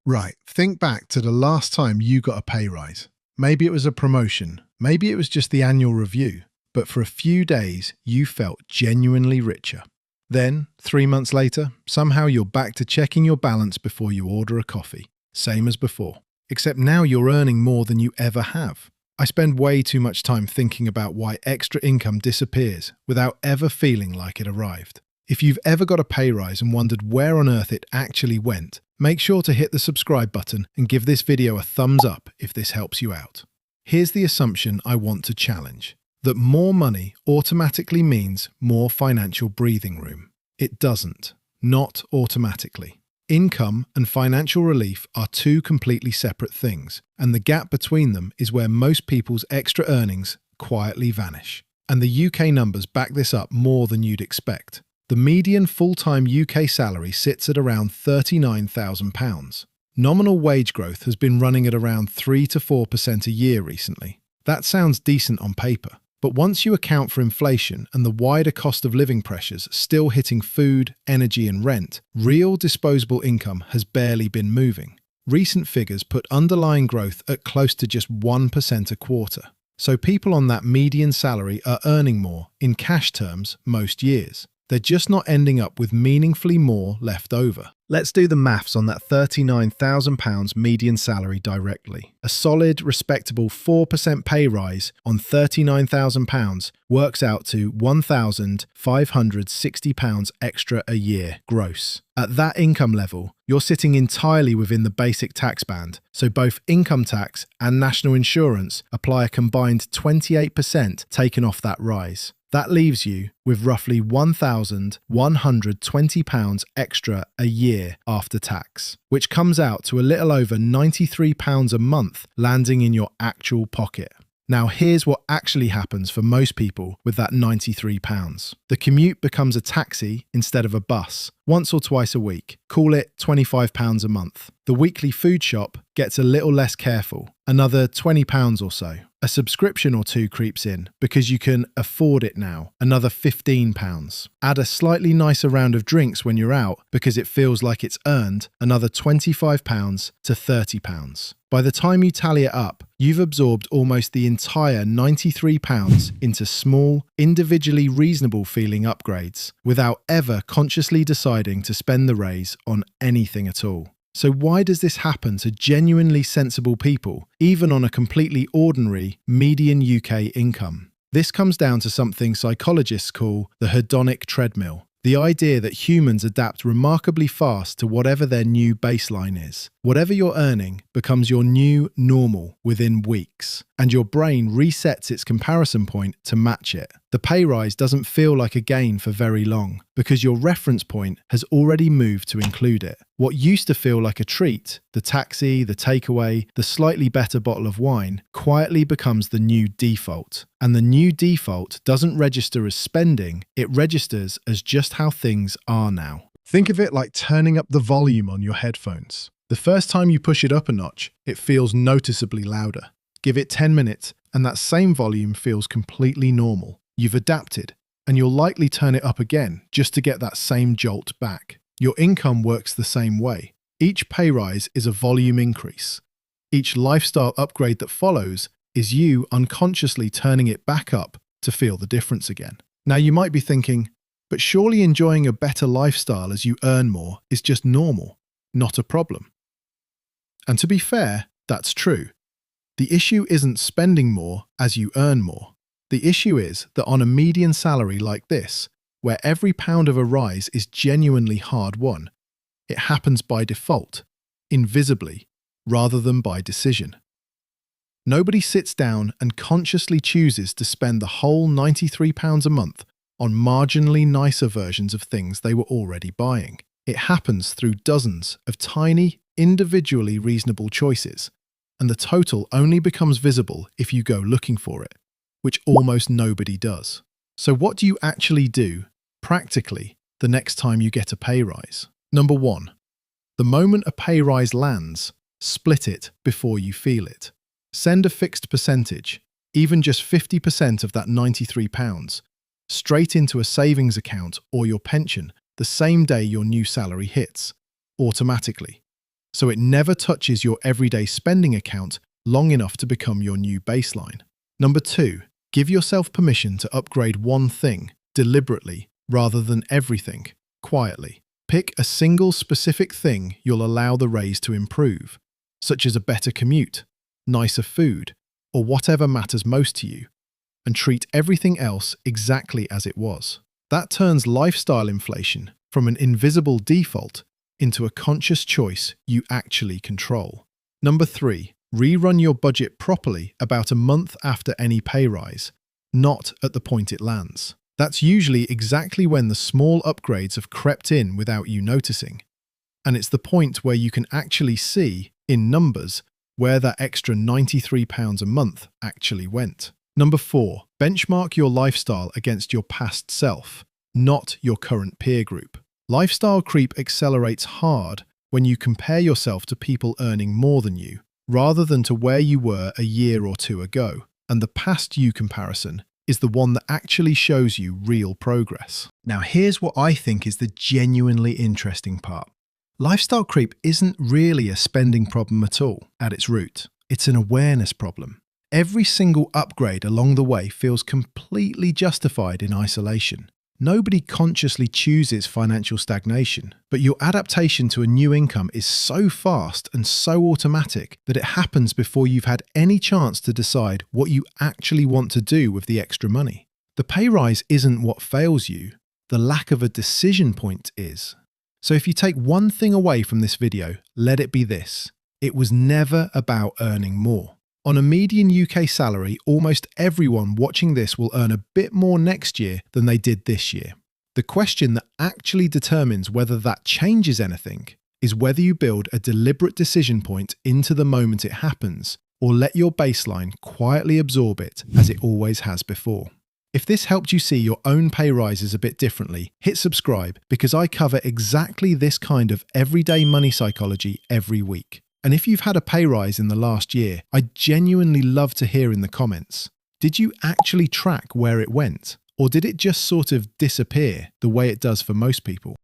Right, think back to the last time you got a pay rise. Maybe it was a promotion, maybe it was just the annual review, but for a few days you felt genuinely richer. Then, 3 months later, somehow you're back to checking your balance before you order a coffee. Same as before. Except now you're earning more than you ever have. I spend way too much time thinking about why extra income disappears without ever feeling like it arrived. If you've ever got a pay rise and wondered where on earth it actually went, make sure to hit the subscribe button and give this video a thumbs up if this helps you out. Here's the assumption I want to challenge: that more money automatically means more financial breathing room. It doesn't. Not automatically. Income and financial relief are two completely separate things, and the gap between them is where most people's extra earnings quietly vanish. And the UK numbers back this up more than you'd expect. The median full-time UK salary sits at around £39,000. Nominal wage growth has been running at around 3 to 4% a year recently. That sounds decent on paper, but once you account for inflation and the wider cost of living pressures still hitting food, energy and rent, real disposable income has barely been moving. Recent figures put underlying growth at close to just 1% a quarter. So people on that median salary are earning more, in cash terms, most years. They're just not ending up with meaningfully more left over. Let's do the maths on that £39,000 median salary directly. A solid, respectable 4% pay rise on £39,000 works out to £1,560 extra a year, gross. At that income level, you're sitting entirely within the basic tax band, so both income tax and national insurance apply a combined 28% taken off that rise. That leaves you with roughly £1,120 extra a year after tax, which comes out to a little over £93 a month landing in your actual pocket. Now here's what actually happens for most people with that £93. The commute becomes a taxi instead of a bus, once or twice a week. Call it £25 a month. The weekly food shop gets a little less careful, another £20 or so. A subscription or two creeps in because you can afford it now, another £15. Add a slightly nicer round of drinks when you're out because it feels like it's earned, another £25 to £30. By the time you tally it up, you've absorbed almost the entire £93 into small, individually reasonable feeling upgrades without ever consciously deciding to spend the raise on anything at all. So why does this happen to genuinely sensible people, even on a completely ordinary median UK income? This comes down to something psychologists call the hedonic treadmill. The idea that humans adapt remarkably fast to whatever their new baseline is. Whatever you're earning becomes your new normal within weeks, and your brain resets its comparison point to match it. The pay rise doesn't feel like a gain for very long, because your reference point has already moved to include it. What used to feel like a treat, the taxi, the takeaway, the slightly better bottle of wine, quietly becomes the new default. And the new default doesn't register as spending, it registers as just how things are now. Think of it like turning up the volume on your headphones. The first time you push it up a notch, it feels noticeably louder. Give it 10 minutes, and that same volume feels completely normal. You've adapted, and you'll likely turn it up again just to get that same jolt back. Your income works the same way. Each pay rise is a volume increase. Each lifestyle upgrade that follows is you unconsciously turning it back up to feel the difference again. Now you might be thinking, but surely enjoying a better lifestyle as you earn more is just normal, not a problem. And to be fair, that's true. The issue isn't spending more as you earn more. The issue is that on a median salary like this, where every pound of a rise is genuinely hard won, it happens by default, invisibly, rather than by decision. Nobody sits down and consciously chooses to spend the whole £93 a month on marginally nicer versions of things they were already buying. It happens through dozens of tiny, individually reasonable choices, and the total only becomes visible if you go looking for it, which almost nobody does. So what do you actually do, practically, the next time you get a pay rise? Number 1. The moment a pay rise lands, split it before you feel it. Send a fixed percentage, even just 50% of that £93, straight into a savings account or your pension the same day your new salary hits, automatically. so it never touches your everyday spending account long enough to become your new baseline. Number 2, give yourself permission to upgrade one thing deliberately rather than everything quietly. Pick a single specific thing you'll allow the raise to improve, such as a better commute, nicer food, or whatever matters most to you, and treat everything else exactly as it was. That turns lifestyle inflation from an invisible default into a conscious choice you actually control. Number 3, rerun your budget properly about a month after any pay rise, not at the point it lands. That's usually exactly when the small upgrades have crept in without you noticing. And it's the point where you can actually see, in numbers, where that extra £93 a month actually went. Number 4, benchmark your lifestyle against your past self, not your current peer group. Lifestyle creep accelerates hard when you compare yourself to people earning more than you, rather than to where you were a year or two ago. And the past you comparison is the one that actually shows you real progress. Now here's what I think is the genuinely interesting part. Lifestyle creep isn't really a spending problem at all at its root. It's an awareness problem. Every single upgrade along the way feels completely justified in isolation. Nobody consciously chooses financial stagnation, but your adaptation to a new income is so fast and so automatic that it happens before you've had any chance to decide what you actually want to do with the extra money. The pay rise isn't what fails you, the lack of a decision point is. So if you take one thing away from this video, let it be this: it was never about earning more. On a median UK salary, almost everyone watching this will earn a bit more next year than they did this year. The question that actually determines whether that changes anything is whether you build a deliberate decision point into the moment it happens, or let your baseline quietly absorb it as it always has before. If this helped you see your own pay rises a bit differently, hit subscribe, because I cover exactly this kind of everyday money psychology every week. And if you've had a pay rise in the last year, I'd genuinely love to hear in the comments. Did you actually track where it went? Or did it just sort of disappear the way it does for most people?